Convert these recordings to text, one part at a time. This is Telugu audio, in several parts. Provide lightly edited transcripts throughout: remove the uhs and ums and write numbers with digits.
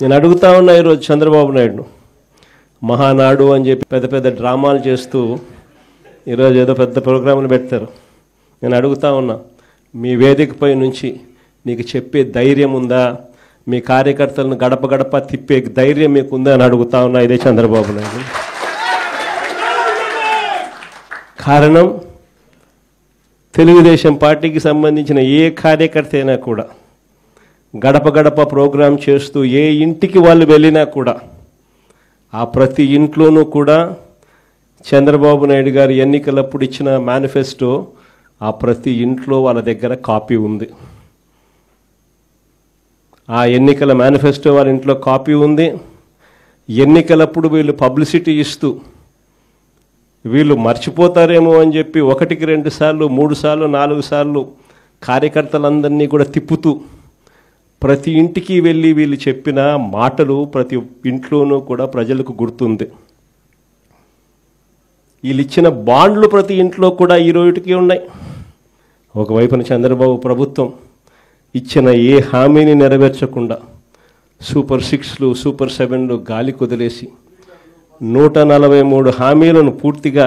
నేను అడుగుతా ఉన్నా ఈరోజు చంద్రబాబు నాయుడు మహానాడు అని చెప్పి పెద్ద పెద్ద డ్రామాలు చేస్తూ ఈరోజు ఏదో పెద్ద ప్రోగ్రాంలు పెడతారు. నేను అడుగుతా ఉన్నా, మీ వేదికపై నుంచి నీకు చెప్పే ధైర్యం ఉందా? మీ కార్యకర్తలను గడప గడప తిప్పే ధైర్యం మీకు ఉందా అని అడుగుతా ఉన్నా. ఇదే చంద్రబాబు నాయుడు. కారణం, తెలుగుదేశం పార్టీకి సంబంధించిన ఏ కార్యకర్త అయినా కూడా గడప గడప ప్రోగ్రాం చేస్తూ ఏ ఇంటికి వాళ్ళు వెళ్ళినా కూడా ఆ ప్రతి ఇంట్లోనూ కూడా చంద్రబాబు నాయుడు గారు ఎన్నికలప్పుడు ఇచ్చిన మేనిఫెస్టో ఆ ప్రతి ఇంట్లో వాళ్ళ దగ్గర కాపీ ఉంది. ఆ ఎన్నికల మేనిఫెస్టో వాళ్ళ ఇంట్లో కాపీ ఉంది. ఎన్నికలప్పుడు వీళ్ళు పబ్లిసిటీ ఇస్తూ వీళ్ళు మర్చిపోతారేమో అని చెప్పి 1కి 2 సార్లు 3 సార్లు 4 సార్లు కార్యకర్తలందరినీ కూడా తిప్పుతూ ప్రతి ఇంటికి వెళ్ళి వీళ్ళు చెప్పిన మాటలు ప్రతి ఇంట్లోనూ కూడా ప్రజలకు గుర్తుంది. వీళ్ళు ఇచ్చిన బాండ్లు ప్రతి ఇంట్లో కూడా ఈ రోజుకి ఉన్నాయి. ఒకవైపున చంద్రబాబు ప్రభుత్వం ఇచ్చిన ఏ హామీని నెరవేర్చకుండా సూపర్ 6లు సూపర్ 7లు గాలి కుదిలేసి 143 హామీలను పూర్తిగా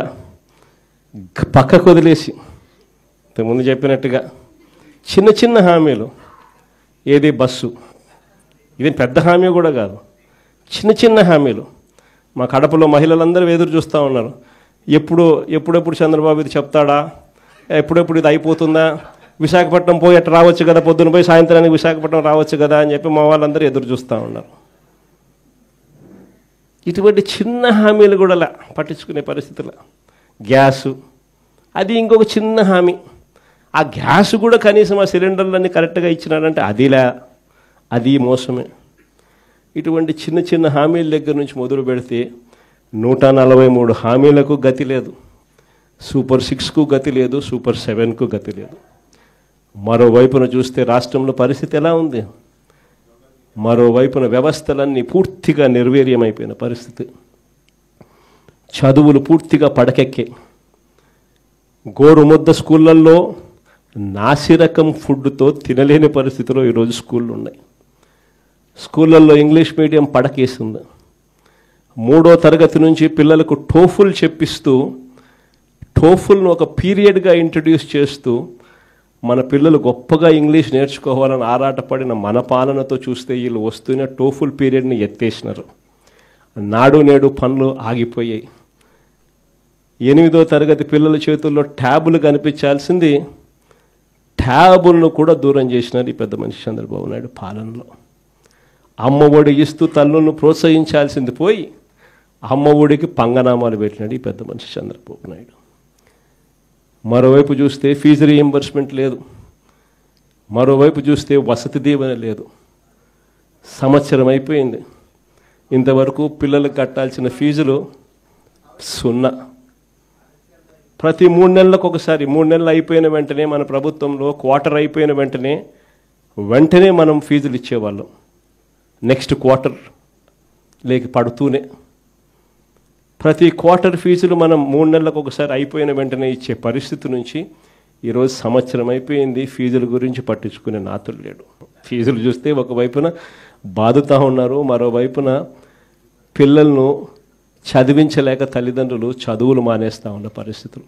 పక్కకు వదిలేసి, ఇంతకుముందు చెప్పినట్టుగా చిన్న చిన్న హామీలు, ఏది బస్సు, ఇది పెద్ద హామీ కూడా కాదు, చిన్న చిన్న హామీలు. మా కడపలో మహిళలందరూ ఎదురు చూస్తూ ఉన్నారు. ఎప్పుడెప్పుడు చంద్రబాబు ఇది చెప్తాడా, ఎప్పుడెప్పుడు ఇది అయిపోతుందా, విశాఖపట్నం పోయి అట్లా రావచ్చు కదా, పొద్దున పోయి సాయంత్రానికి విశాఖపట్నం రావచ్చు కదా అని చెప్పి మా వాళ్ళందరూ ఎదురు చూస్తూ ఉన్నారు. ఇటువంటి చిన్న హామీలు కూడా పట్టించుకునే పరిస్థితులు. గ్యాసు, అది ఇంకొక చిన్న హామీ. ఆ గ్యాస్ కూడా కనీసం ఆ సిలిండర్లన్నీ కరెక్ట్గా ఇచ్చినాడంటే అది మోసమే. ఇటువంటి చిన్న చిన్న హామీల దగ్గర నుంచి మొదలు పెడితే 143 హామీలకు గతి లేదు, సూపర్ 6కు గతి లేదు, సూపర్ 7కు గతి లేదు. మరోవైపున చూస్తే రాష్ట్రంలో పరిస్థితి ఎలా ఉంది? మరోవైపున వ్యవస్థలన్నీ పూర్తిగా నిర్వీర్యమైపోయిన పరిస్థితి. చదువులు పూర్తిగా పడకెక్కాయి. గోరుముద్ద స్కూళ్ళల్లో నాసిరకం ఫుడ్తో తినలేని పరిస్థితిలో ఈరోజు స్కూళ్ళు ఉన్నాయి. స్కూళ్ళల్లో ఇంగ్లీష్ మీడియం పడకేసింది. 3వ తరగతి నుంచి పిల్లలకు టోఫుల్ చెప్పిస్తూ, టోఫుల్ను ఒక పీరియడ్గా ఇంట్రడ్యూస్ చేస్తూ మన పిల్లలు గొప్పగా ఇంగ్లీష్ నేర్చుకోవాలని ఆరాటపడిన మన పాలనతో చూస్తే వీళ్ళు వస్తున్న టోఫుల్ పీరియడ్ని ఎత్తేసినారు. నాడు నేడు పనులు ఆగిపోయాయి. 8వ తరగతి పిల్లల చేతుల్లో ట్యాబులు కనిపించాల్సింది ట్యాబులను కూడా దూరం చేసినారు ఈ పెద్ద మనిషి చంద్రబాబు నాయుడు పాలనలో. అమ్మ ఒడి ఇస్తూ తల్లులను ప్రోత్సహించాల్సింది పోయి అమ్మ ఒడికి పంగనామాలు పెట్టినాడు ఈ పెద్ద మనిషి చంద్రబాబు నాయుడు. మరోవైపు చూస్తే ఫీజు రీయింబర్స్మెంట్ లేదు, మరోవైపు చూస్తే వసతి దీవెన లేదు. సంవత్సరం అయిపోయింది, ఇంతవరకు పిల్లలకు కట్టాల్సిన ఫీజులు 0. ప్రతి 3 నెలలకు ఒకసారి, 3 నెలలు అయిపోయిన వెంటనే మన ప్రభుత్వంలో క్వార్టర్ అయిపోయిన వెంటనే మనం ఫీజులు ఇచ్చేవాళ్ళం. నెక్స్ట్ క్వార్టర్ లేక పడుతూనే ప్రతి క్వార్టర్ ఫీజులు మనం 3 నెలలకు ఒకసారి అయిపోయిన వెంటనే ఇచ్చే పరిస్థితి నుంచి ఈరోజు సంవత్సరం అయిపోయింది, ఫీజుల గురించి పట్టించుకునే నాతులు లేడు. ఫీజులు చూస్తే ఒకవైపున బాదుతూ ఉన్నారు, మరోవైపున పిల్లలను చదివించలేక తల్లిదండ్రులు చదువులు మానేస్తూ ఉన్న పరిస్థితులు.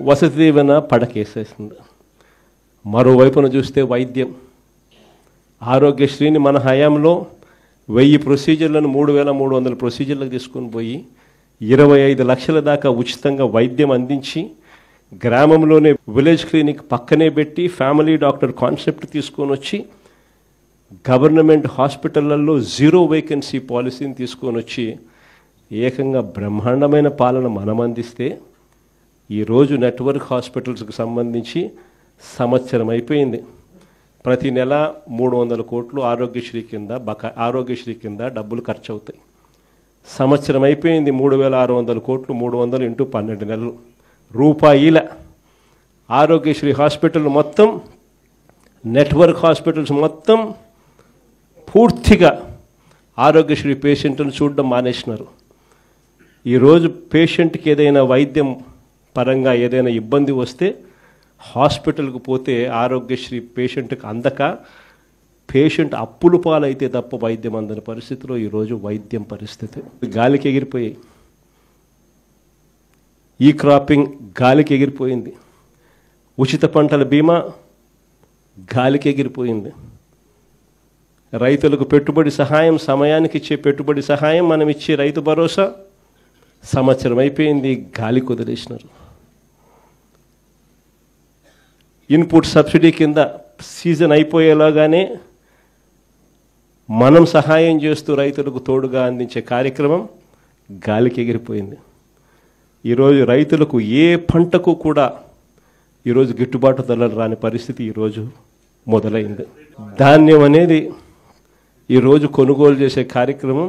వసతి దీవెన పడకేసేసింది. మరోవైపున చూస్తే వైద్యం, ఆరోగ్యశ్రీని మన హయాంలో 1000 ప్రొసీజర్లను 3300 ప్రొసీజర్లకు తీసుకొని పోయి 25 లక్షల దాకా ఉచితంగా వైద్యం అందించి, గ్రామంలోనే విలేజ్ క్లినిక్ పక్కనే పెట్టి ఫ్యామిలీ డాక్టర్ కాన్సెప్ట్ తీసుకొని వచ్చి గవర్నమెంట్ హాస్పిటళ్లలో 0 వేకెన్సీ పాలసీని తీసుకొని వచ్చి ఏకంగా బ్రహ్మాండమైన పాలన మనం అందిస్తే ఈరోజు నెట్వర్క్ హాస్పిటల్స్కి సంబంధించి సంవత్సరం అయిపోయింది. ప్రతి నెల 300 కోట్లు ఆరోగ్యశ్రీ కింద డబ్బులు ఖర్చు అవుతాయి. సంవత్సరం అయిపోయింది, 3600 కోట్లు, 300 × 12 నెలలు రూపాయిల ఆరోగ్యశ్రీ హాస్పిటల్ మొత్తం, నెట్వర్క్ హాస్పిటల్స్ మొత్తం పూర్తిగా ఆరోగ్యశ్రీ పేషెంట్ను చూడడం మానేసినారు. ఈరోజు పేషెంట్కి ఏదైనా వైద్యం పరంగా ఏదైనా ఇబ్బంది వస్తే హాస్పిటల్కు పోతే ఆరోగ్యశ్రీ పేషెంట్కి అందక పేషెంట్ అప్పులు పాలైతే తప్ప వైద్యం అందని పరిస్థితిలో ఈరోజు వైద్యం పరిస్థితి గాలికి ఎగిరిపోయాయి. ఈ క్రాపింగ్ గాలికి ఎగిరిపోయింది. ఉచిత పంటల బీమా గాలికి ఎగిరిపోయింది. రైతులకు పెట్టుబడి సహాయం, సమయానికి ఇచ్చే పెట్టుబడి సహాయం, మనం ఇచ్చే రైతు భరోసా సంవత్సరం అయిపోయింది, గాలికి వదిలేసినారు. ఇన్పుట్ సబ్సిడీ కింద సీజన్ అయిపోయేలాగానే మనం సహాయం చేస్తూ రైతులకు తోడుగా అందించే కార్యక్రమం గాలికి ఎగిరిపోయింది. ఈరోజు రైతులకు ఏ పంటకు కూడా ఈరోజు గిట్టుబాటు ధరలు రాని పరిస్థితి ఈరోజు మొదలైంది. ధాన్యం అనేది ఈరోజు కొనుగోలు చేసే కార్యక్రమం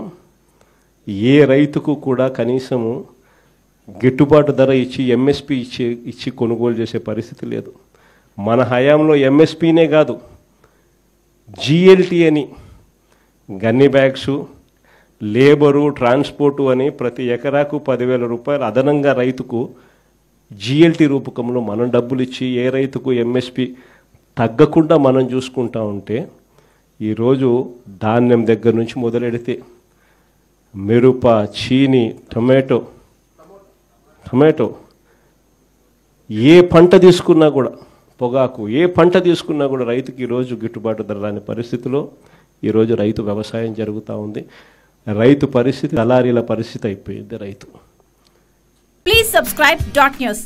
ఏ రైతుకు కూడా కనీసము గిట్టుబాటు ధర ఇచ్చి ఎంఎస్పి ఇచ్చి కొనుగోలు చేసే పరిస్థితి లేదు. మన హయాంలో ఎంఎస్పీనే కాదు, జిఎల్టీ అని గన్ని బ్యాగ్సు, లేబరు, ట్రాన్స్పోర్టు అని ప్రతి ఎకరాకు 10,000 రూపాయలు అదనంగా రైతుకు జిఎల్టీ రూపకంలో మనం డబ్బులు ఇచ్చి ఏ రైతుకు ఎంఎస్పి తగ్గకుండా మనం చూసుకుంటా ఉంటే, ఈరోజు ధాన్యం దగ్గర నుంచి మొదలెడితే మిరప, చీని, టొమాటో ఏ పంట తీసుకున్నా కూడా, పొగాకు ఏ పంట తీసుకున్నా కూడా రైతుకి ఈరోజు గిట్టుబాటు ధర రాని పరిస్థితిలో ఈరోజు రైతు వ్యవసాయం జరుగుతూ ఉంది. రైతు పరిస్థితి దళారీల పరిస్థితి అయిపోయింది రైతు. Please subscribe .news.